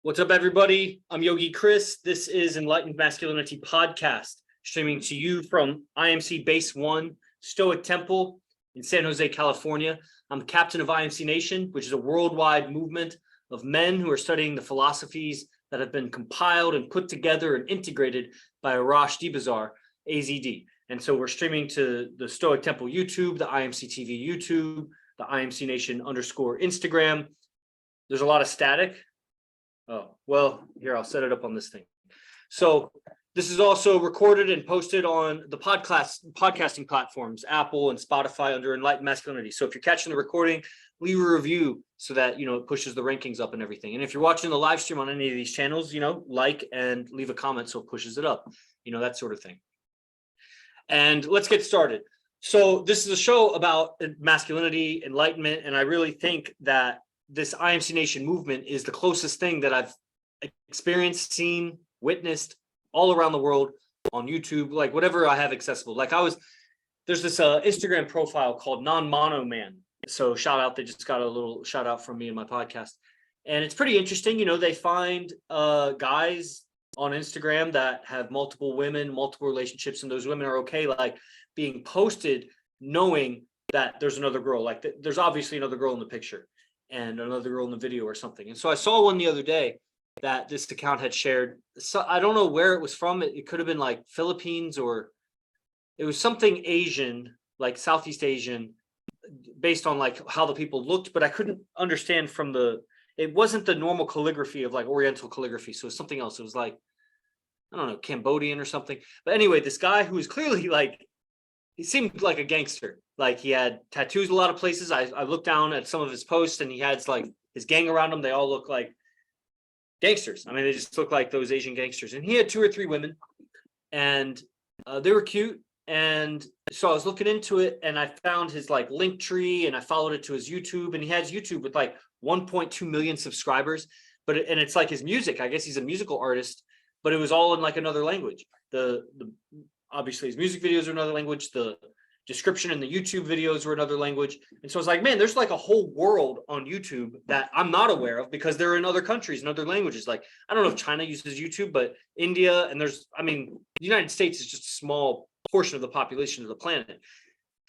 What's up, everybody? I'm Yogi Chris. This is Enlightened Masculinity podcast, streaming to you from IMC Base 1, Stoic Temple in San Jose, California. I'm the captain of IMC Nation, which is a worldwide movement of men who are studying the philosophies that have been compiled and put together and integrated by Arash Dibazar, AZD. And so we're streaming to the Stoic Temple YouTube, the IMC TV YouTube, the IMC Nation _ Instagram. There's a lot of static. Oh, well, here, I'll set it up on this thing. So this is also recorded and posted on the podcasting platforms, Apple and Spotify, under Enlightened Masculinity. So if you're catching the recording, leave a review so that, it pushes the rankings up and everything. And if you're watching the live stream on any of these channels, like and leave a comment so it pushes it up, that sort of thing. And let's get started. So this is a show about masculinity, enlightenment, and I really think that this IMC Nation movement is the closest thing that I've experienced, seen, witnessed all around the world on YouTube, like whatever I have accessible. There's this Instagram profile called Non-Mono Man. So shout out, they just got a little shout out from me in my podcast. And it's pretty interesting. They find guys on Instagram that have multiple women, multiple relationships, and those women are okay, like being posted knowing that there's another girl, like there's obviously another girl in the picture and another girl in the video or something. And so I saw one the other day that this account had shared. So I don't know where it was from. It could have been like Philippines, or it was something Asian, like Southeast Asian, based on like how the people looked, but I couldn't understand it wasn't the normal calligraphy of like Oriental calligraphy. So it was something else. It was like, I don't know, Cambodian or something. But anyway, this guy who was clearly he seemed like a gangster. Like he had tattoos a lot of places. I looked down at some of his posts and he had like his gang around him. They all look like gangsters. I mean, they just look like those Asian gangsters. And he had 2 or 3 women and they were cute. And so I was looking into it and I found his like link tree and I followed it to his YouTube, and he has YouTube with like 1.2 million subscribers. And it's like his music. I guess he's a musical artist, but it was all in like another language. Obviously his music videos are another language. The description in the YouTube videos were another language. And so I was like, man, there's like a whole world on YouTube that I'm not aware of because they're in other countries and other languages. Like, I don't know if China uses YouTube, but India, and the United States is just a small portion of the population of the planet.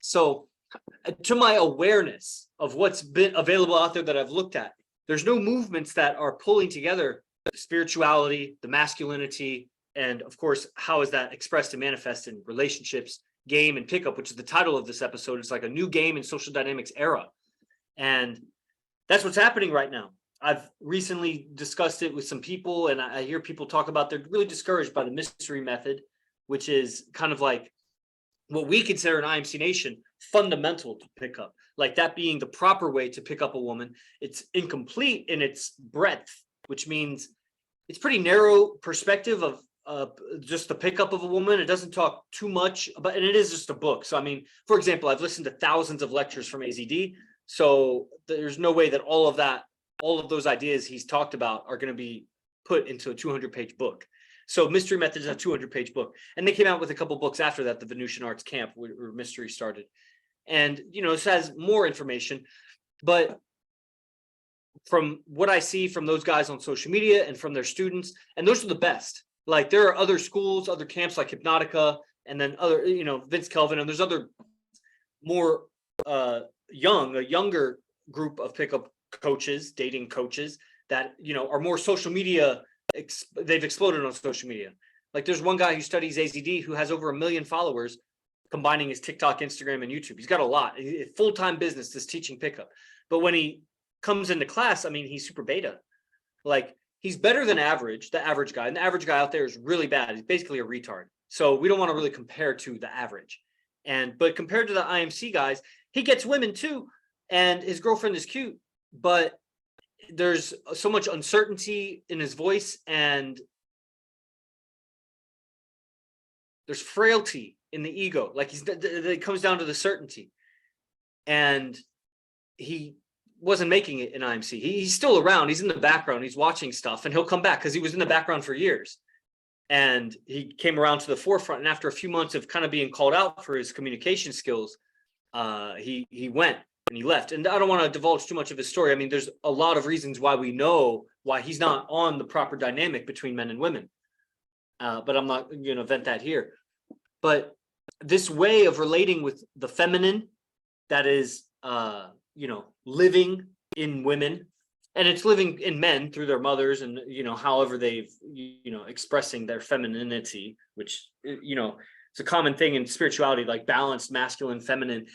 So to my awareness of what's been available out there that I've looked at, there's no movements that are pulling together the spirituality, the masculinity, and of course, how is that expressed and manifest in relationships, game, and pickup, which is the title of this episode. It's like a new game in social dynamics era. And that's what's happening right now. I've recently discussed it with some people, and I hear people talk about they're really discouraged by the mystery method, which is kind of like what we consider in IMC Nation fundamental to pick up, like that being the proper way to pick up a woman. It's incomplete in its breadth, which means it's pretty narrow perspective of just the pickup of a woman. It doesn't talk too much about, and it is just a book. So, I mean, for example, I've listened to thousands of lectures from AZD. So there's no way that all of those ideas he's talked about are going to be put into a 200-page book. So Mystery Method is a 200-page book. And they came out with a couple books after that, the Venusian Arts Camp, where Mystery started. And, this has more information. But from what I see from those guys on social media and from their students, and those are the best. Like there are other schools, other camps like Hypnotica, and then other, Vince Kelvin, and there's other more younger group of pickup coaches, dating coaches that, are more social media. They've exploded on social media. Like there's one guy who studies AZD who has over 1 million followers, combining his TikTok, Instagram, and YouTube. He's got a lot. Full-time business is teaching pickup. But when he comes into class, I mean, he's super beta. Like, he's better than average, the average guy. And the average guy out there is really bad. He's basically a retard. So we don't want to really compare to the average. But compared to the IMC guys, he gets women too. And his girlfriend is cute. But there's so much uncertainty in his voice. And there's frailty in the ego. Like it comes down to the certainty. And he wasn't making it in IMC. He's still around. He's in the background. He's watching stuff, and he'll come back because he was in the background for years. And he came around to the forefront. And after a few months of kind of being called out for his communication skills, he went and he left. And I don't want to divulge too much of his story. I mean, there's a lot of reasons why we know why he's not on the proper dynamic between men and women. But I'm not going to vent that here. But this way of relating with the feminine that is, living in women, and it's living in men through their mothers and, however they've, expressing their femininity, which, it's a common thing in spirituality, like balanced masculine, feminine.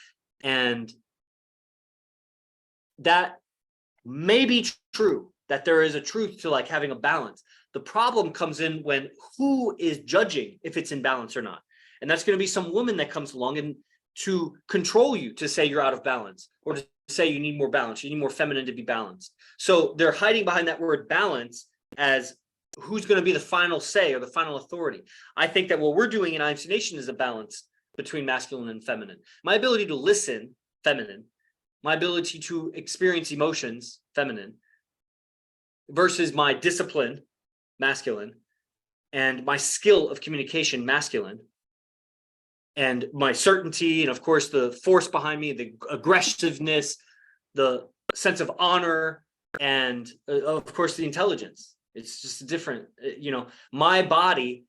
And that may be true, that there is a truth to like having a balance. The problem comes in when who is judging if it's in balance or not. And that's going to be some woman that comes along and to control you, to say you're out of balance, or to say you need more balance, you need more feminine to be balanced. So they're hiding behind that word balance as who's going to be the final say or the final authority. I think that what we're doing in IMC Nation is a balance between masculine and feminine. My ability to listen, feminine. My ability to experience emotions, feminine, versus my discipline, masculine, and my skill of communication, masculine, and my certainty, and of course the force behind me, the aggressiveness, the sense of honor, and of course the intelligence. It's just different, my body,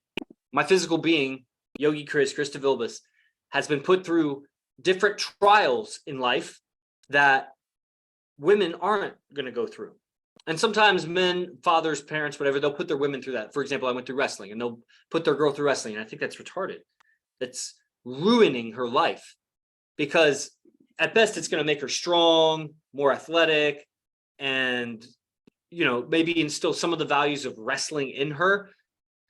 my physical being, Yogi Chris DeVilbiss, has been put through different trials in life that women aren't going to go through. And sometimes men, fathers, parents, whatever, they'll put their women through that. For example, I went through wrestling, and they'll put their girl through wrestling. And I think that's retarded. That's ruining her life, because at best it's going to make her strong, more athletic, and, maybe instill some of the values of wrestling in her.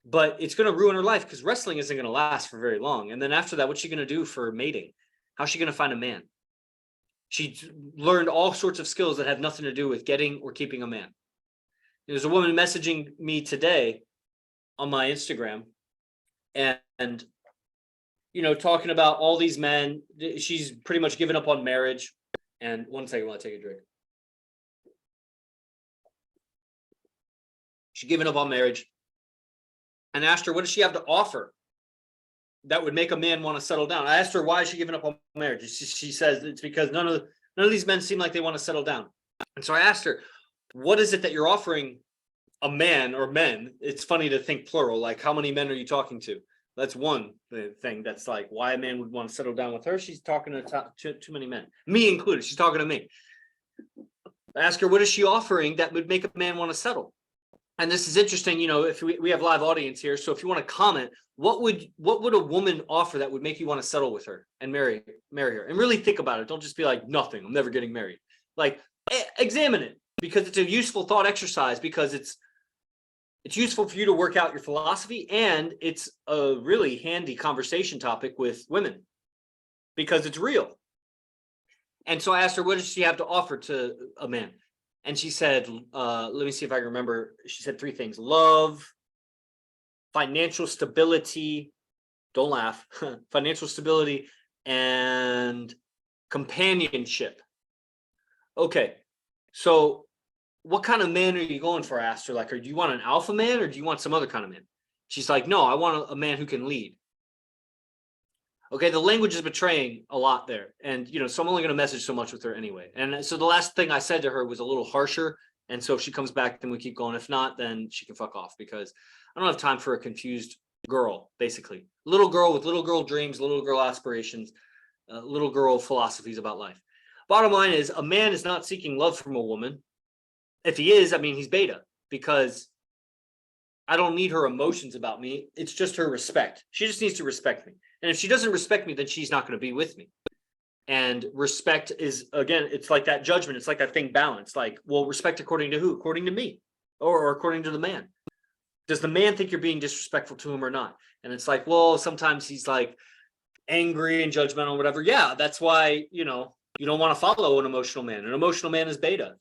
But it's going to ruin her life, because wrestling isn't going to last for very long. And then after that, what's she going to do for mating? How's she going to find a man? She learned all sorts of skills that have nothing to do with getting or keeping a man. There's a woman messaging me today on my Instagram and talking about all these men. She's pretty much given up on marriage. And one second while I take a drink. She's given up on marriage. And asked her, what does she have to offer that would make a man want to settle down? I asked her, why is she giving up on marriage? She says it's because none of these men seem like they want to settle down. And so I asked her, what is it that you're offering a man or men? It's funny to think plural, like how many men are you talking to? That's one thing that's like why a man would want to settle down with her. She's talking to too many men, me included. She's talking to me. I asked her, what is she offering that would make a man want to settle? And this is interesting, if we have live audience here. So if you want to comment, what would a woman offer that would make you want to settle with her and marry her? And really think about it. Don't just be like, nothing, I'm never getting married. Like, examine it, because it's a useful thought exercise, because it's useful for you to work out your philosophy, and it's a really handy conversation topic with women because it's real. And so I asked her, what does she have to offer to a man? And she said, let me see if I can remember. She said three things: love, financial stability, don't laugh, financial stability, and companionship. Okay, so what kind of man are you going for? I asked her, like, do you want an alpha man or do you want some other kind of man? She's like, no, I want a man who can lead. Okay, the language is betraying a lot there. And, so I'm only going to message so much with her anyway. And so the last thing I said to her was a little harsher. And so if she comes back, then we keep going. If not, then she can fuck off, because I don't have time for a confused girl, basically. Little girl with little girl dreams, little girl aspirations, little girl philosophies about life. Bottom line is, a man is not seeking love from a woman. If he is, he's beta, because I don't need her emotions about me. It's just her respect. She just needs to respect me. And if she doesn't respect me, then she's not going to be with me. And respect is, again, it's like that judgment. It's like that thing balance. Like, well, respect according to who? According to me, or according to the man. Does the man think you're being disrespectful to him or not? And it's like, well, sometimes he's like angry and judgmental, whatever. Yeah, that's why, you don't want to follow an emotional man. An emotional man is beta.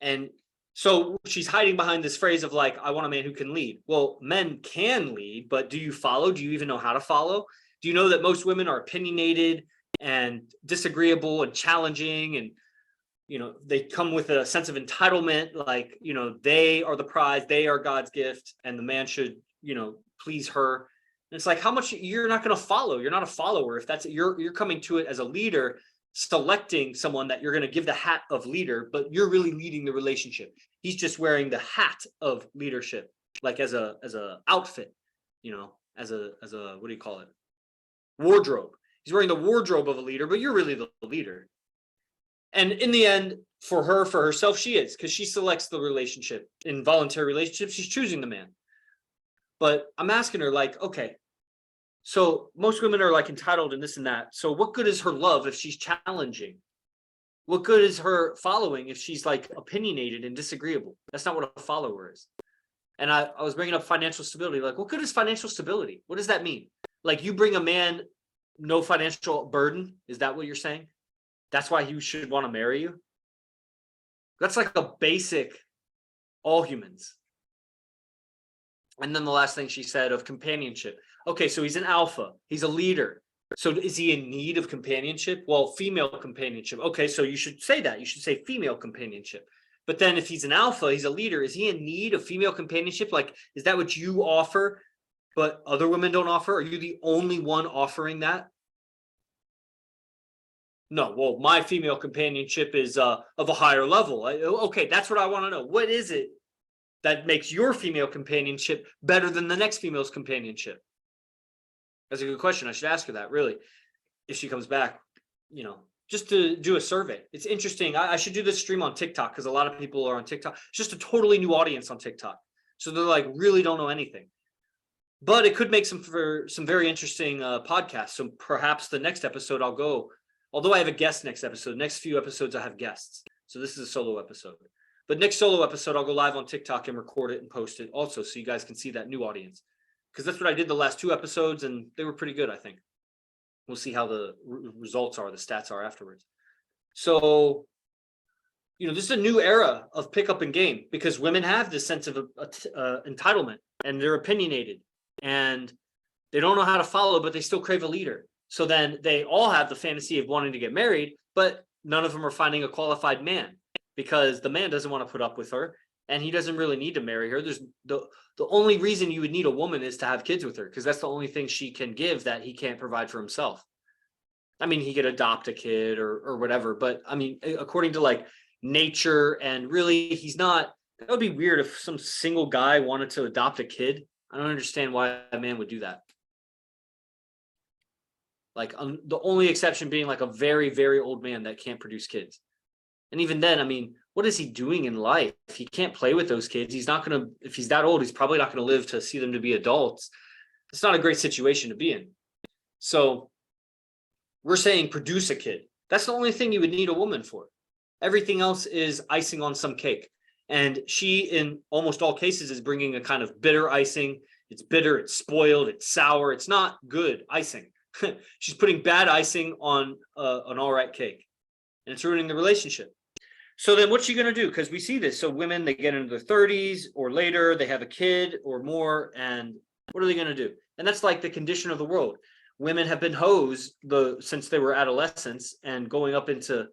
And so she's hiding behind this phrase of like, I want a man who can lead. Well, men can lead, but do you follow? Do you even know how to follow? Do you know that most women are opinionated and disagreeable and challenging, and they come with a sense of entitlement, like they are the prize, they are God's gift, and the man should please her. And it's like, how much you're not going to follow. You're not a follower. If that's you're coming to it as a leader, selecting someone that you're going to give the hat of leader, but you're really leading the relationship. He's just wearing the hat of leadership, like as a outfit, as a what do you call it? Wardrobe. He's wearing the wardrobe of a leader, but you're really the leader. And in the end, for herself, she is, because she selects the relationship. In voluntary relationships, she's choosing the man. But I'm asking her, like, okay, so most women are like entitled and this and that. So what good is her love if she's challenging? What good is her following if she's like opinionated and disagreeable? That's not what a follower is. And I was bringing up financial stability. Like, what good is financial stability? What does that mean? Like, you bring a man no financial burden. Is that what you're saying? That's why he should want to marry you? That's like a basic, all humans. And then the last thing she said of companionship. Okay, so he's an alpha. He's a leader. So is he in need of companionship? Well, female companionship. Okay, so you should say that. You should say female companionship. But then if he's an alpha, he's a leader. Is he in need of female companionship? Like, is that what you offer, but other women don't offer? Are you the only one offering that? No, well, my female companionship is of a higher level. Okay, that's what I want to know. What is it that makes your female companionship better than the next female's companionship? That's a good question. I should ask her that, really, if she comes back, just to do a survey. It's interesting. I should do this stream on TikTok, because a lot of people are on TikTok. It's just a totally new audience on TikTok. So they're like, really don't know anything. But it could make some very interesting podcasts. So perhaps the next episode I'll go, although I have a guest next episode. Next few episodes I have guests. So this is a solo episode. But next solo episode, I'll go live on TikTok and record it and post it also, so you guys can see that new audience. Because that's what I did the last 2 episodes, and they were pretty good, I think. We'll see how the results are, the stats are afterwards. So, this is a new era of pickup and game, because women have this sense of entitlement, and they're opinionated, and they don't know how to follow, but they still crave a leader. So then they all have the fantasy of wanting to get married, but none of them are finding a qualified man, because the man doesn't want to put up with her, and he doesn't really need to marry her. There's the only reason you would need a woman is to have kids with her, because that's the only thing she can give that he can't provide for himself. I mean, he could adopt a kid or whatever, but I mean, according to like nature, and really, he's not. That would be weird if some single guy wanted to adopt a kid. I don't understand why a man would do that. Like, the only exception being like a very, very old man that can't produce kids. And even then, I mean, what is he doing in life? He can't play with those kids. He's not going to, if he's that old, he's probably not going to live to see them to be adults. It's not a great situation to be in. So we're saying produce a kid. That's the only thing you would need a woman for. Everything else is icing on some cake. And she, in almost all cases, is bringing a kind of bitter icing. It's bitter, it's spoiled, it's sour. It's not good icing. She's putting bad icing on an all right cake. And it's ruining the relationship. So then what's she going to do? Because we see this. So women, they get into their 30s or later, they have a kid or more. And what are they going to do? And that's like the condition of the world. Women have been hoes since they were adolescents, and going up into,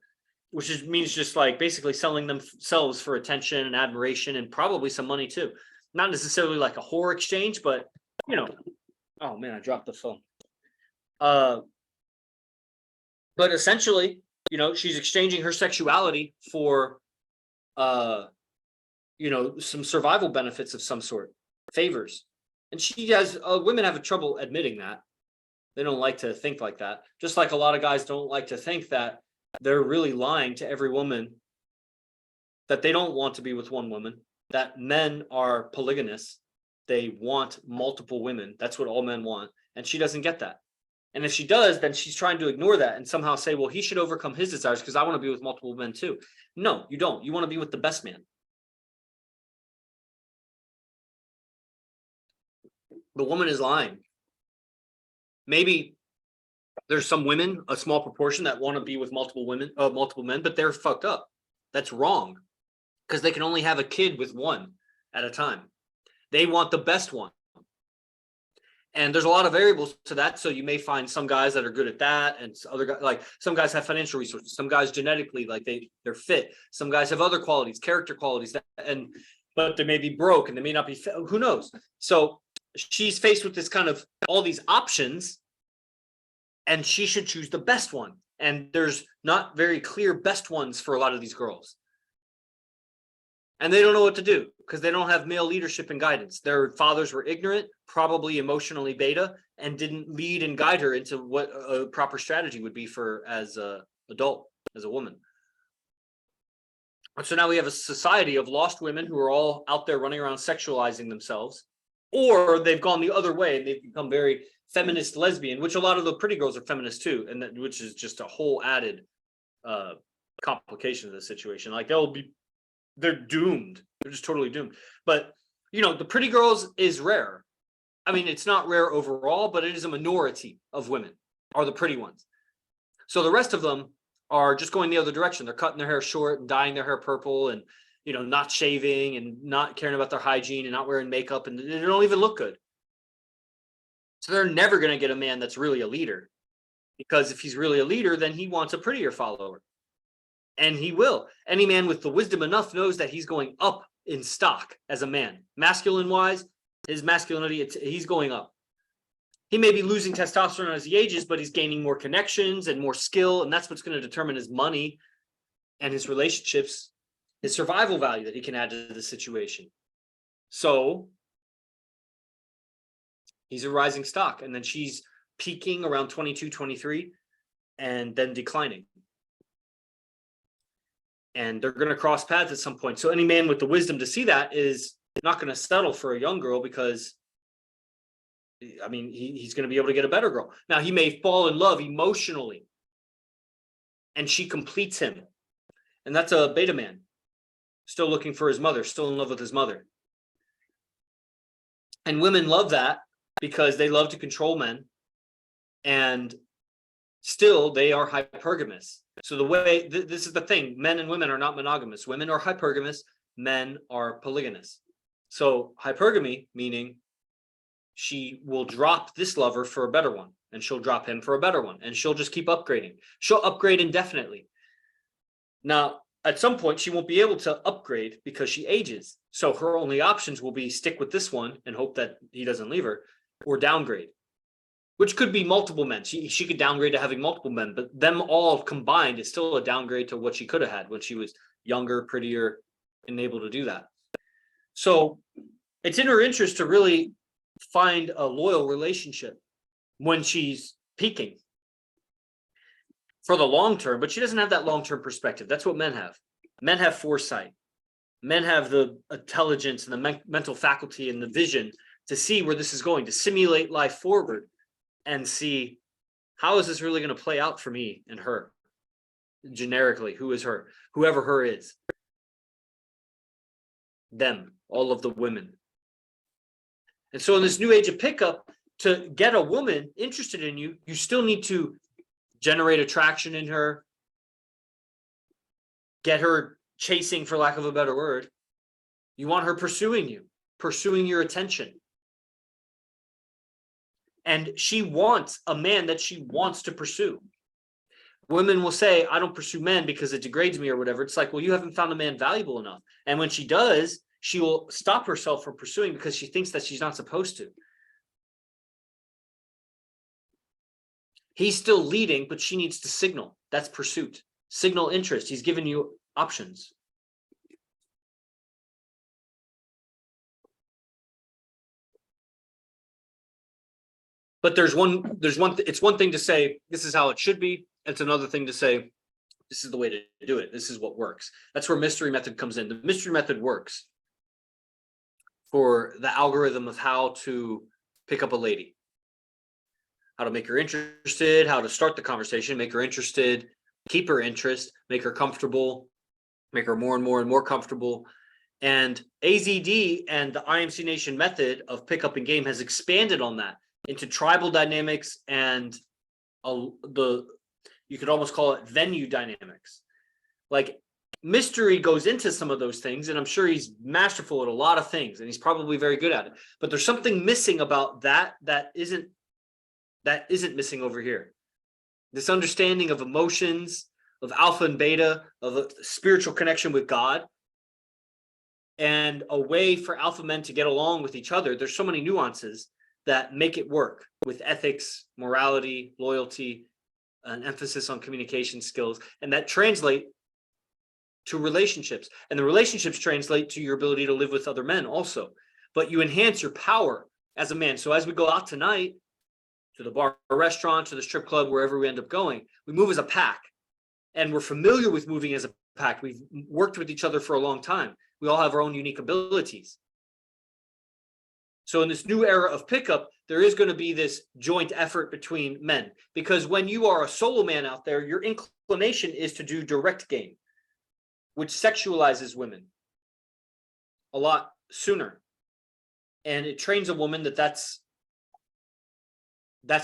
which means just like basically selling themselves for attention and admiration, and probably some money too. Not necessarily like a whore exchange, but oh man, I dropped the phone. But essentially, she's exchanging her sexuality for, some survival benefits of some sort, favors. And women have trouble admitting that. They don't like to think like that. Just like a lot of guys don't like to think that they're really lying to every woman, that they don't want to be with one woman, that men are polygamists. They want multiple women. That's what all men want. And she doesn't get that. And if she does, then she's trying to ignore that and somehow say, well, he should overcome his desires because I want to be with multiple men too. No, you don't. You want to be with the best man. The woman is lying. Maybe there's some women, a small proportion, that want to be with multiple men, but they're fucked up. That's wrong, because they can only have a kid with one at a time. They want the best one. And there's a lot of variables to that. So you may find some guys that are good at that, and other guys, like some guys have financial resources, some guys genetically, like they're fit. Some guys have other qualities, character qualities, but they may be broke and they may not be fit. Who knows? So she's faced with this kind of all these options, and she should choose the best one. And there's not very clear best ones for a lot of these girls. And they don't know what to do because they don't have male leadership and guidance. Their fathers were ignorant, probably emotionally beta, and didn't lead and guide her into what a proper strategy would be for as a adult, as a woman. And so now we have a society of lost women who are all out there running around sexualizing themselves, or they've gone the other way and they've become very feminist lesbian, which a lot of the pretty girls are feminist too, and that, which is just a whole added complication of the situation. Like they're doomed. They're just totally doomed. But you know, the pretty girls is rare. I mean, it's not rare overall, but it is a minority of women are the pretty ones. So the rest of them are just going the other direction. They're cutting their hair short and dyeing their hair purple and, you know, not shaving and not caring about their hygiene and not wearing makeup, and they don't even look good. So they're never going to get a man that's really a leader, because if he's really a leader, then he wants a prettier follower. And he will. Any man with the wisdom enough knows that he's going up in stock as a man. Masculine wise, his masculinity, he's going up. He may be losing testosterone as he ages, but he's gaining more connections and more skill. And that's what's going to determine his money and his relationships, his survival value that he can add to the situation. So he's a rising stock. And then she's peaking around 22, 23, and then declining. And they're going to cross paths at some point. So any man with the wisdom to see that is not going to settle for a young girl, because, I mean, he's going to be able to get a better girl. Now, he may fall in love emotionally, and she completes him. And that's a beta man, still looking for his mother, still in love with his mother. And women love that because they love to control men. And still, they are hypergamous. So the way, this is the thing, men and women are not monogamous. Women are hypergamous, men are polygamous. So hypergamy, meaning she will drop this lover for a better one, and she'll drop him for a better one, and she'll just keep upgrading. She'll upgrade indefinitely. Now, at some point, she won't be able to upgrade because she ages. So her only options will be stick with this one and hope that he doesn't leave her, or downgrade, which could be multiple men. She could downgrade to having multiple men, but them all combined is still a downgrade to what she could have had when she was younger, prettier, and able to do that. So it's in her interest to really find a loyal relationship when she's peaking for the long term, but she doesn't have that long-term perspective. That's what men have. Men have foresight. Men have the intelligence and the mental faculty and the vision to see where this is going, to simulate life forward and see, how is this really going to play out for me and her? Generically, who is her? Whoever her is. Them, all of the women. And so in this new age of pickup, to get a woman interested in you, you still need to generate attraction in her, get her chasing, for lack of a better word. You want her pursuing you, pursuing your attention. And she wants a man that she wants to pursue. Women will say, I don't pursue men because it degrades me or whatever. It's like, well, you haven't found a man valuable enough. And when she does, she will stop herself from pursuing because she thinks that she's not supposed to. He's still leading, but she needs to signal. That's pursuit. Signal interest. He's giving you options. But it's one thing to say, this is how it should be. It's another thing to say, this is the way to do it. This is what works. That's where mystery method comes in. The mystery method works for the algorithm of how to pick up a lady, how to make her interested, how to start the conversation, make her interested, keep her interest, make her comfortable, make her more and more and more comfortable. And AZD and the IMC Nation method of pickup and game has expanded on that into tribal dynamics and you could almost call it venue dynamics. Like, mystery goes into some of those things, and I'm sure he's masterful at a lot of things, and he's probably very good at it. But there's something missing about that isn't missing over here. This understanding of emotions, of alpha and beta, of a spiritual connection with God, and a way for alpha men to get along with each other. There's so many nuances that make it work with ethics, morality, loyalty, an emphasis on communication skills, and that translate to relationships, and the relationships translate to your ability to live with other men also. But you enhance your power as a man. So as we go out tonight to the bar or restaurant, to the strip club, wherever we end up going, we move as a pack, and we're familiar with moving as a pack. We've worked with each other for a long time. We all have our own unique abilities. So in this new era of pickup, there is going to be this joint effort between men, because when you are a solo man out there, your inclination is to do direct game, which sexualizes women a lot sooner. And it trains a woman that that's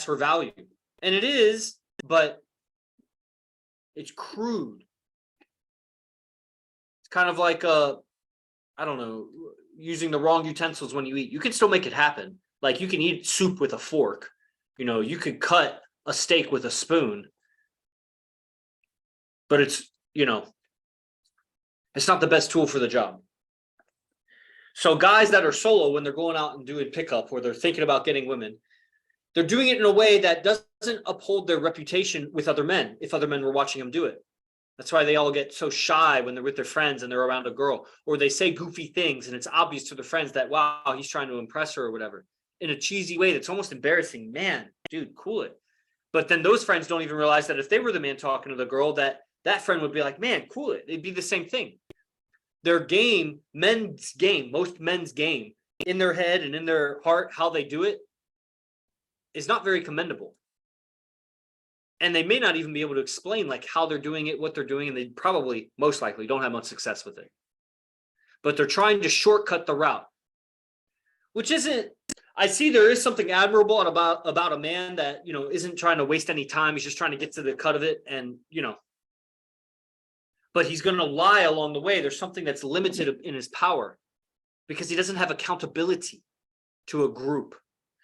her value. And it is, but it's crude. It's kind of like I don't know, using the wrong utensils when you eat. You can still make it happen. Like you can eat soup with a fork. You know, you could cut a steak with a spoon. But it's, you know, it's not the best tool for the job. So guys that are solo, when they're going out and doing pickup, or they're thinking about getting women, they're doing it in a way that doesn't uphold their reputation with other men, if other men were watching them do it. That's why they all get so shy when they're with their friends and they're around a girl, or they say goofy things and it's obvious to their friends that, wow, he's trying to impress her or whatever, in a cheesy way that's almost embarrassing. Man, dude, cool it. But then those friends don't even realize that if they were the man talking to the girl, that friend would be like, man, cool it. It'd be the same thing. Their game, most men's game, in their head and in their heart, how they do it, is not very commendable. And they may not even be able to explain like how they're doing it, what they're doing, and they probably, most likely, don't have much success with it. But they're trying to shortcut the route, which isn't, I see there is something admirable about a man that, you know, isn't trying to waste any time. He's just trying to get to the cut of it, and, you know, but he's going to lie along the way. There's something that's limited in his power because he doesn't have accountability to a group.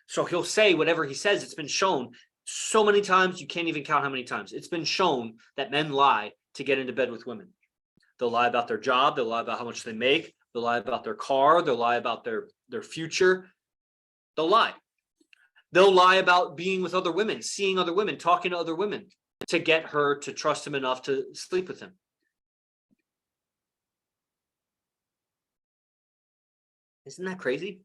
So he'll say whatever he says. It's been shown so many times, you can't even count how many times. It's been shown that men lie to get into bed with women. They'll lie about their job. They'll lie about how much they make. They'll lie about their car. They'll lie about their future. They'll lie. They'll lie about being with other women, seeing other women, talking to other women to get her to trust him enough to sleep with him. Isn't that crazy?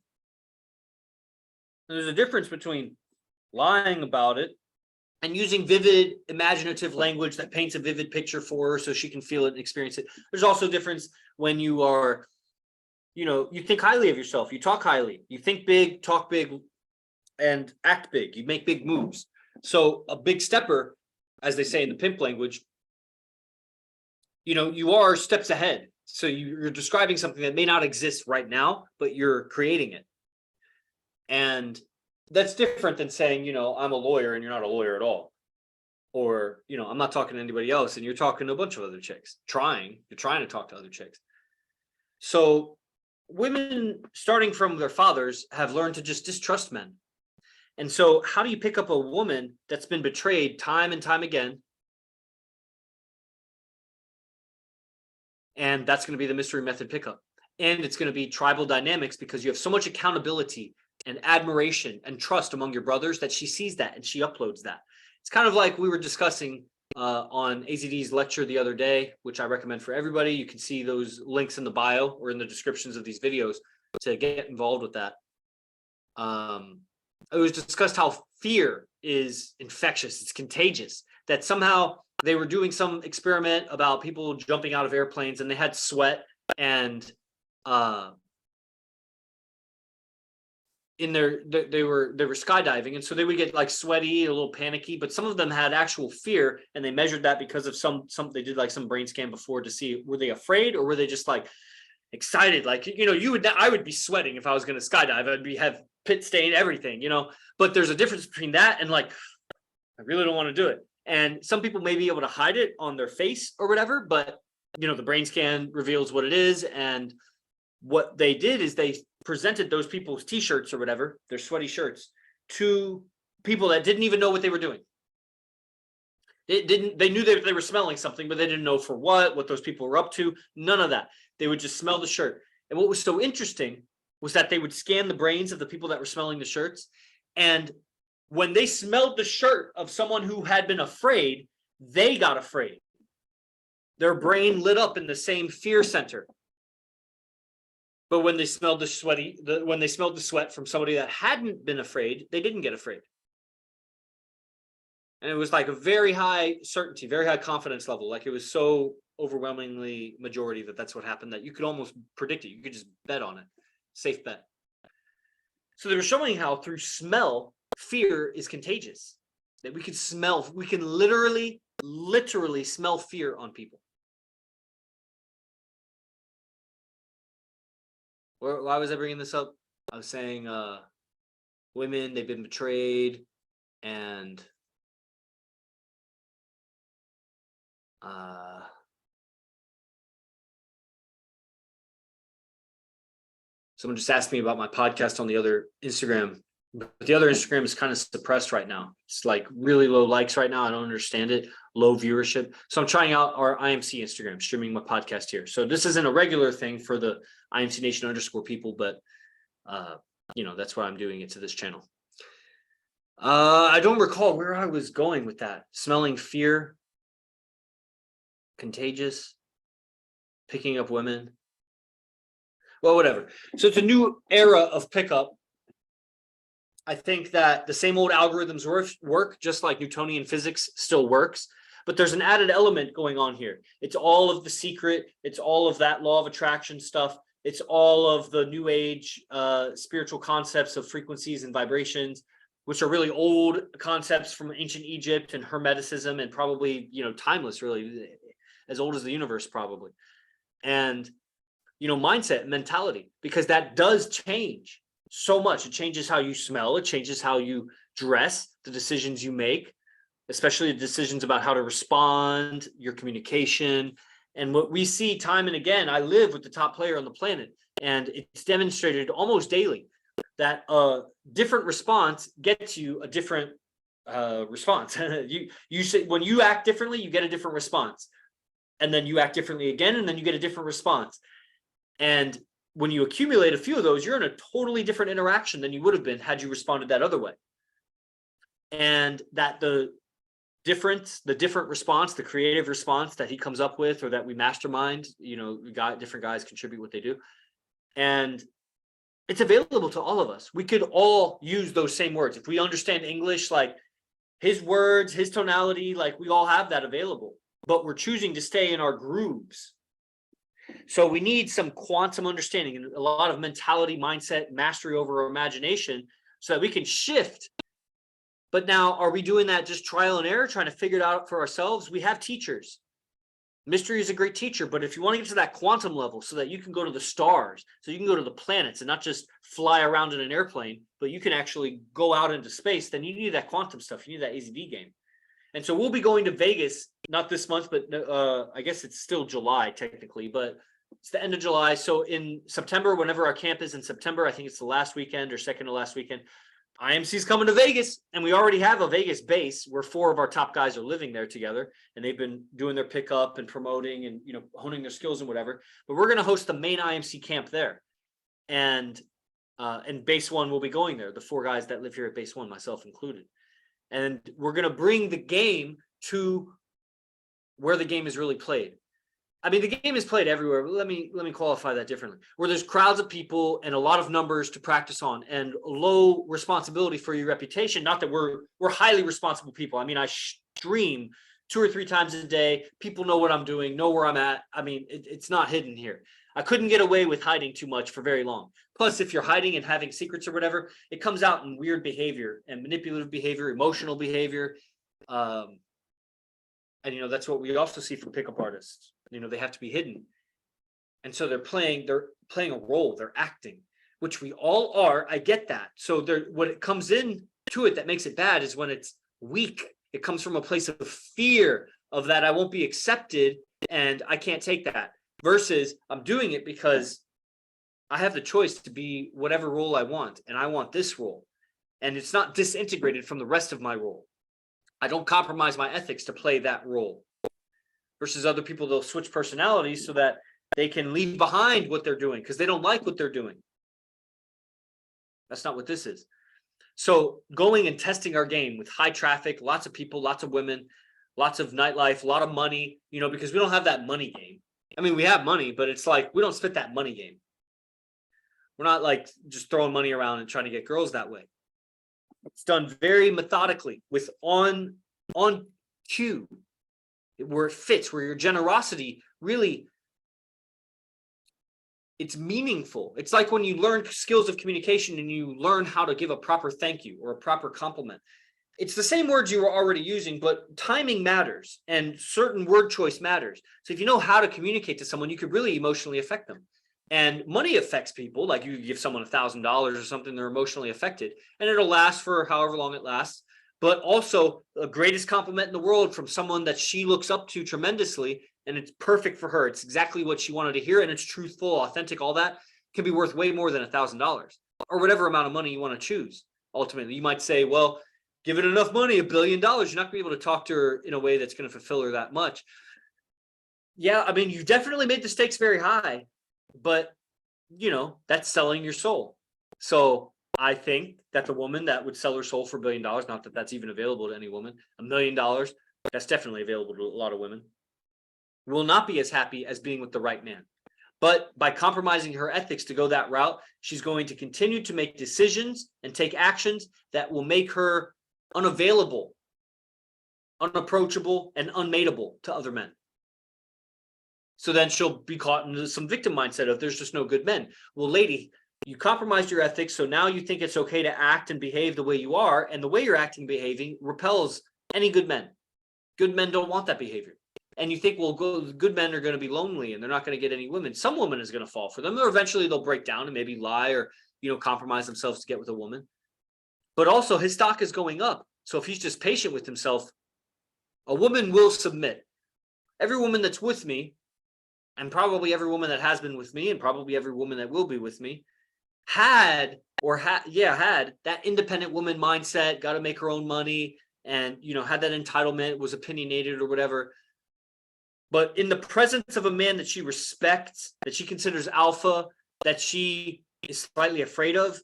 There's a difference between lying about it and using vivid, imaginative language that paints a vivid picture for her so she can feel it and experience it. There's also a difference when you are, you know, you think highly of yourself, you talk highly, you think big, talk big, and act big. You make big moves. So a big stepper, as they say in the pimp language, you know, you are steps ahead. So you're describing something that may not exist right now, but you're creating it. And that's different than saying, you know, I'm a lawyer and you're not a lawyer at all. Or, you know, I'm not talking to anybody else and you're talking to a bunch of other chicks. You're trying to talk to other chicks. So women, starting from their fathers, have learned to just distrust men. And so how do you pick up a woman that's been betrayed time and time again? And that's going to be the mystery method pickup. And it's going to be tribal dynamics, because you have so much accountability and admiration and trust among your brothers that she sees that and she uploads that. It's kind of like we were discussing on AZD's lecture the other day, which I recommend for everybody. You can see those links in the bio or in the descriptions of these videos to get involved with that. It was discussed how fear is infectious. It's contagious. That somehow they were doing some experiment about people jumping out of airplanes and they had sweat and they were skydiving, and so they would get like sweaty, a little panicky, but some of them had actual fear, and they measured that because of some they did like some brain scan before to see, were they afraid or were they just like excited? Like, you know, I would be sweating if I was going to skydive. have pit stain, everything, you know. But there's a difference between that and like, I really don't want to do it. And some people may be able to hide it on their face or whatever, but you know, the brain scan reveals what it is. And what they did is they presented those people's t-shirts or whatever, their sweaty shirts, to people that didn't even know what they were doing. They knew they were smelling something, but they didn't know for what those people were up to. None of that. They would just smell the shirt. And what was so interesting was that they would scan the brains of the people that were smelling the shirts. And when they smelled the shirt of someone who had been afraid, they got afraid. their brain lit up in the same fear center. But when they smelled the sweat from somebody that hadn't been afraid, they didn't get afraid. And it was like a very high certainty, very high confidence level. Like it was so overwhelmingly majority that that's what happened, that you could almost predict it. You could just bet on it. Safe bet. So they were showing how through smell, fear is contagious. That we can literally smell fear on people. Why was I bringing this up? I was saying women, they've been betrayed, and someone just asked me about my podcast on the other Instagram, but the other Instagram is kind of suppressed right now. It's like really low likes right now. I don't understand it. Low viewership. So I'm trying out our IMC Instagram, streaming my podcast here. So this isn't a regular thing for the IMC Nation _ people, but that's why I'm doing it to this channel. I don't recall where I was going with that. Smelling fear, contagious, picking up women. Well, whatever. So it's a new era of pickup. I think that the same old algorithms work, just like Newtonian physics still works, but there's an added element going on here. It's all of the secret. It's all of that law of attraction stuff. It's all of the new age spiritual concepts of frequencies and vibrations, which are really old concepts from ancient Egypt and Hermeticism, and probably, timeless, really, as old as the universe probably. And, mindset, mentality, because that does change so much. It changes how you smell. It changes how you dress, the decisions you make, especially the decisions about how to respond, your communication. And what we see time and again, I live with the top player on the planet, and it's demonstrated almost daily that a different response gets you a different response. you say when you act differently, you get a different response, and then you act differently again, and then you get a different response. And when you accumulate a few of those, you're in a totally different interaction than you would have been had you responded that other way. And that the different response, the creative response that he comes up with, or that we mastermind, different guys contribute what they do. And it's available to all of us. We could all use those same words. If we understand English, like his words, his tonality, like we all have that available, but we're choosing to stay in our grooves. So we need some quantum understanding and a lot of mentality, mindset, mastery over our imagination so that we can shift. But now, are we doing that just trial and error, trying to figure it out for ourselves? We have teachers. Mystery is a great teacher, but if you want to get to that quantum level so that you can go to the stars, so you can go to the planets and not just fly around in an airplane, but you can actually go out into space, then you need that quantum stuff. You need that AZD game. And so we'll be going to Vegas, not this month, but I guess it's still July technically, but it's the end of July. So in September, whenever our camp is in September, I think it's the last weekend or second to last weekend, IMC's coming to Vegas, and we already have a Vegas base where 4 of our top guys are living there together, and they've been doing their pickup and promoting and honing their skills and whatever. But we're going to host the main IMC camp there, and base 1 will be going there. The 4 guys that live here at base 1, myself included. And we're going to bring the game to where the game is really played. I mean, the game is played everywhere. But let me qualify that differently. Where there's crowds of people and a lot of numbers to practice on, and low responsibility for your reputation. Not that we're highly responsible people. I mean, I stream 2 or 3 times a day. People know what I'm doing, know where I'm at. I mean, it's not hidden here. I couldn't get away with hiding too much for very long. Plus, if you're hiding and having secrets or whatever, it comes out in weird behavior and manipulative behavior, emotional behavior. And, that's what we also see from pickup artists. They have to be hidden. And so they're playing a role, they're acting, which we all are. I get that. So what it comes in to it that makes it bad is when it's weak. It comes from a place of fear of that I won't be accepted and I can't take that. Versus I'm doing it because I have the choice to be whatever role I want, and I want this role. And it's not disintegrated from the rest of my role. I don't compromise my ethics to play that role. Versus other people, they'll switch personalities so that they can leave behind what they're doing because they don't like what they're doing. That's not what this is. So going and testing our game with high traffic, lots of people, lots of women, lots of nightlife, a lot of money, because we don't have that money game. I mean, we have money, but it's like we don't spit that money game. We're not like just throwing money around and trying to get girls that way. It's done very methodically with on cue, where it fits, where your generosity really, it's meaningful. It's like when you learn skills of communication and you learn how to give a proper thank you or a proper compliment. It's the same words you were already using, but timing matters and certain word choice matters. So if you know how to communicate to someone, you could really emotionally affect them. And money affects people. Like you give someone $1,000 or something, they're emotionally affected, and it'll last for however long it lasts. But also the greatest compliment in the world from someone that she looks up to tremendously, and it's perfect for her. It's exactly what she wanted to hear, and it's truthful, authentic, all that can be worth way more than $1,000 or whatever amount of money you want to choose. Ultimately, you might say, well, give it enough money, $1 billion. You're not gonna be able to talk to her in a way that's going to fulfill her that much. Yeah, I mean, you definitely made the stakes very high, but that's selling your soul. So I think that the woman that would sell her soul for $1 billion, not that that's even available to any woman, $1 million, that's definitely available to a lot of women, will not be as happy as being with the right man. But by compromising her ethics to go that route, she's going to continue to make decisions and take actions that will make her unavailable, unapproachable, and unmateable to other men. So then she'll be caught in some victim mindset of there's just no good men. Well, lady, you compromised your ethics, so now you think it's okay to act and behave the way you are, and the way you're acting and behaving repels any good men. Good men don't want that behavior. And you think, well, good men are going to be lonely and they're not going to get any women. Some woman is going to fall for them, or eventually they'll break down and maybe lie or compromise themselves to get with a woman. But also his stock is going up. So if he's just patient with himself, a woman will submit. Every woman that's with me, and probably every woman that has been with me, and probably every woman that will be with me, had that independent woman mindset, got to make her own money, and had that entitlement, was opinionated or whatever. But in the presence of a man that she respects, that she considers alpha, that she is slightly afraid of,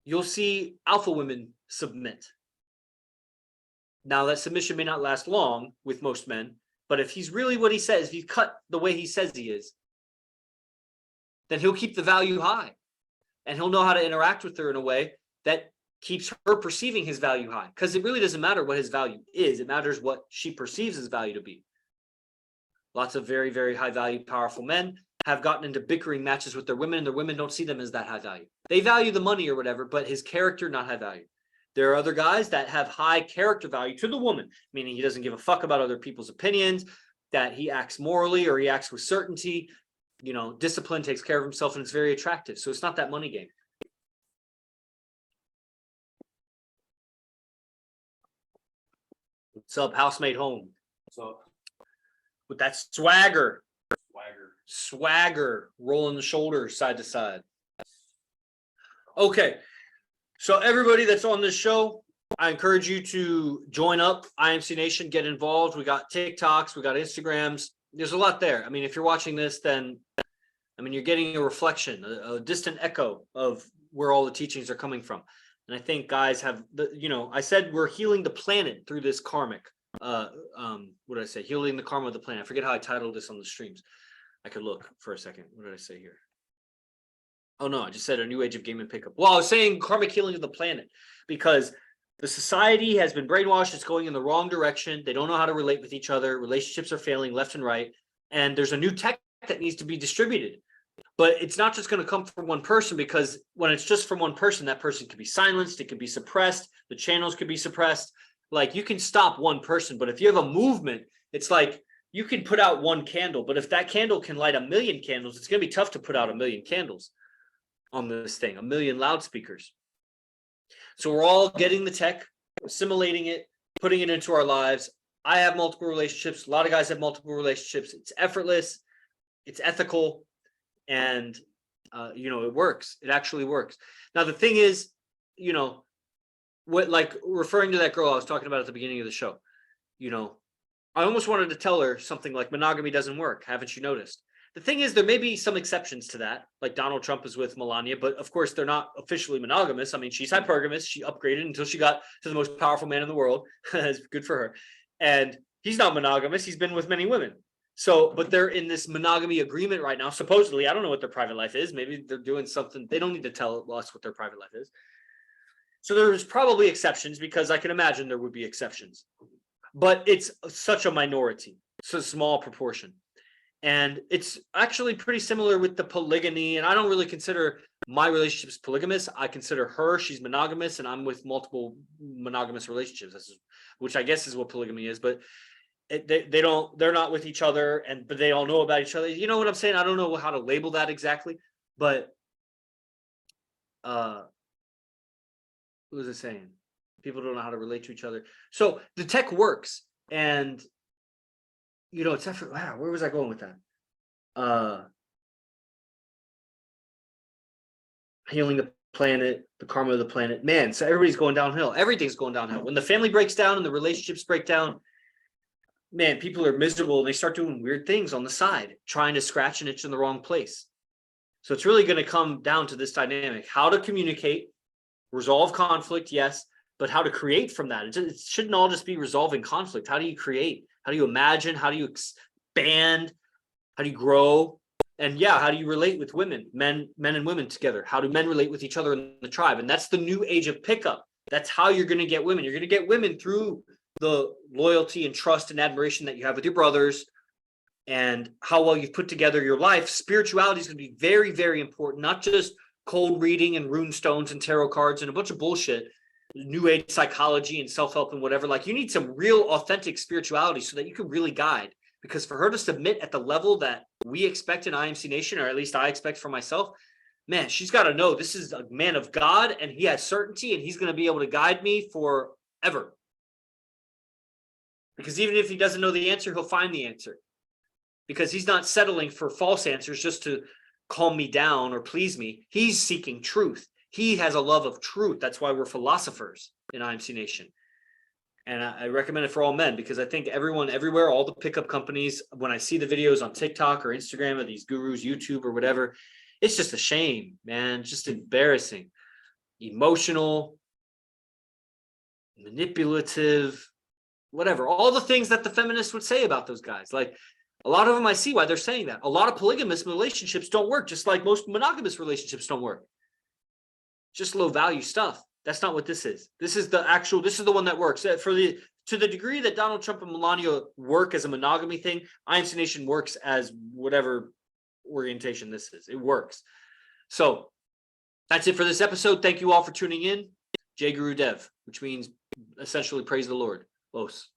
you'll see alpha women submit. Now, that submission may not last long with most men, but if he's really what he says, if he's cut the way he says he is, then he'll keep the value high, and he'll know how to interact with her in a way that keeps her perceiving his value high, because it really doesn't matter what his value is. It matters what she perceives his value to be. Lots of very, very high value, powerful men have gotten into bickering matches with their women, and their women don't see them as that high value. They value the money or whatever, but his character, not high value. There are other guys that have high character value to the woman, meaning he doesn't give a fuck about other people's opinions, that he acts morally or he acts with certainty, discipline, takes care of himself, and it's very attractive. So it's not that money game. What's up, housemate home? What's up? With that swagger, rolling the shoulders side to side. Okay. So everybody that's on this show, I encourage you to join up IMC Nation, get involved. We got TikToks, we got Instagrams. There's a lot there. I mean, if you're watching this, then, you're getting a reflection, a distant echo of where all the teachings are coming from. And I think guys have, I said we're healing the planet through this karmic. What did I say? Healing the karma of the planet. I forget how I titled this on the streams. I could look for a second. What did I say here? Oh no, I just said a new age of game and pickup. Well, I was saying karmic healing of the planet, because the society has been brainwashed. It's going in the wrong direction. They don't know how to relate with each other. Relationships are failing left and right. And there's a new tech that needs to be distributed. But it's not just going to come from one person, because when it's just from one person, that person could be silenced. It could be suppressed. The channels could be suppressed. Like, you can stop one person, but if you have a movement, it's like you can put out one candle, but if that candle can light 1 million candles, it's going to be tough to put out 1 million candles on this thing, 1 million loudspeakers. So we're all getting the tech, assimilating it, putting it into our lives. I have multiple relationships. A lot of guys have multiple relationships. It's effortless, it's ethical, and it works. It actually works. Now the thing is, what, like, referring to that girl I was talking about at the beginning of the show, I almost wanted to tell her something like, monogamy doesn't work. Haven't you noticed? The thing is, there may be some exceptions to that, like Donald Trump is with Melania, but of course they're not officially monogamous. I mean, she's hypergamous. She upgraded until she got to the most powerful man in the world. It's good for her. and he's not monogamous. He's been with many women. So, but they're in this monogamy agreement right now. Supposedly, I don't know what their private life is. Maybe they're doing something. They don't need to tell us what their private life is. So there's probably exceptions, because I can imagine there would be exceptions, but it's such a minority. It's a small proportion. And it's actually pretty similar with the polygamy. And I don't really consider my relationships polygamous. I consider her, she's monogamous, and I'm with multiple monogamous relationships, which I guess is what polygamy is. But they're not with each other, but they all know about each other. You know what I'm saying? I don't know how to label that exactly, but what was it saying? People don't know how to relate to each other. So the tech works, and it's effort. Wow, where was I going with that? Healing the planet, the karma of the planet. Man, so everybody's going downhill. Everything's going downhill. When the family breaks down and the relationships break down, man, people are miserable, and they start doing weird things on the side, trying to scratch an itch in the wrong place. So it's really going to come down to this dynamic: how to communicate, resolve conflict, yes, but how to create from that. It shouldn't all just be resolving conflict. How do you create? How do you imagine? How do you expand? How do you grow? And yeah, how do you relate with women, men and women together? How do men relate with each other in the tribe? And that's the new age of pickup. That's how you're going to get women. You're going to get women through the loyalty and trust and admiration that you have with your brothers, and how well you've put together your life. Spirituality is going to be very, very important, not just cold reading and rune stones and tarot cards and a bunch of bullshit, new age psychology and self-help and whatever. Like, you need some real authentic spirituality so that you can really guide. Because for her to submit at the level that we expect in IMC Nation, or at least I expect for myself, man, she's got to know this is a man of God, and he has certainty, and he's going to be able to guide me forever. Because even if he doesn't know the answer, he'll find the answer. Because he's not settling for false answers just to calm me down or please me. He's seeking truth. He has a love of truth. That's why we're philosophers in IMC Nation. And I recommend it for all men, because I think everyone, everywhere, all the pickup companies, when I see the videos on TikTok or Instagram of these gurus, YouTube or whatever, it's just a shame, man. Just embarrassing, emotional, manipulative, whatever. All the things that the feminists would say about those guys. Like, a lot of them, I see why they're saying that. A lot of polygamous relationships don't work, just like most monogamous relationships don't work. Just low value stuff. That's not what this is. This is the one that works. To the degree that Donald Trump and Melania work as a monogamy thing, IMC Nation works as whatever orientation this is. It works. So that's it for this episode. Thank you all for tuning in. Jai Guru Dev, which means essentially praise the Lord. Los.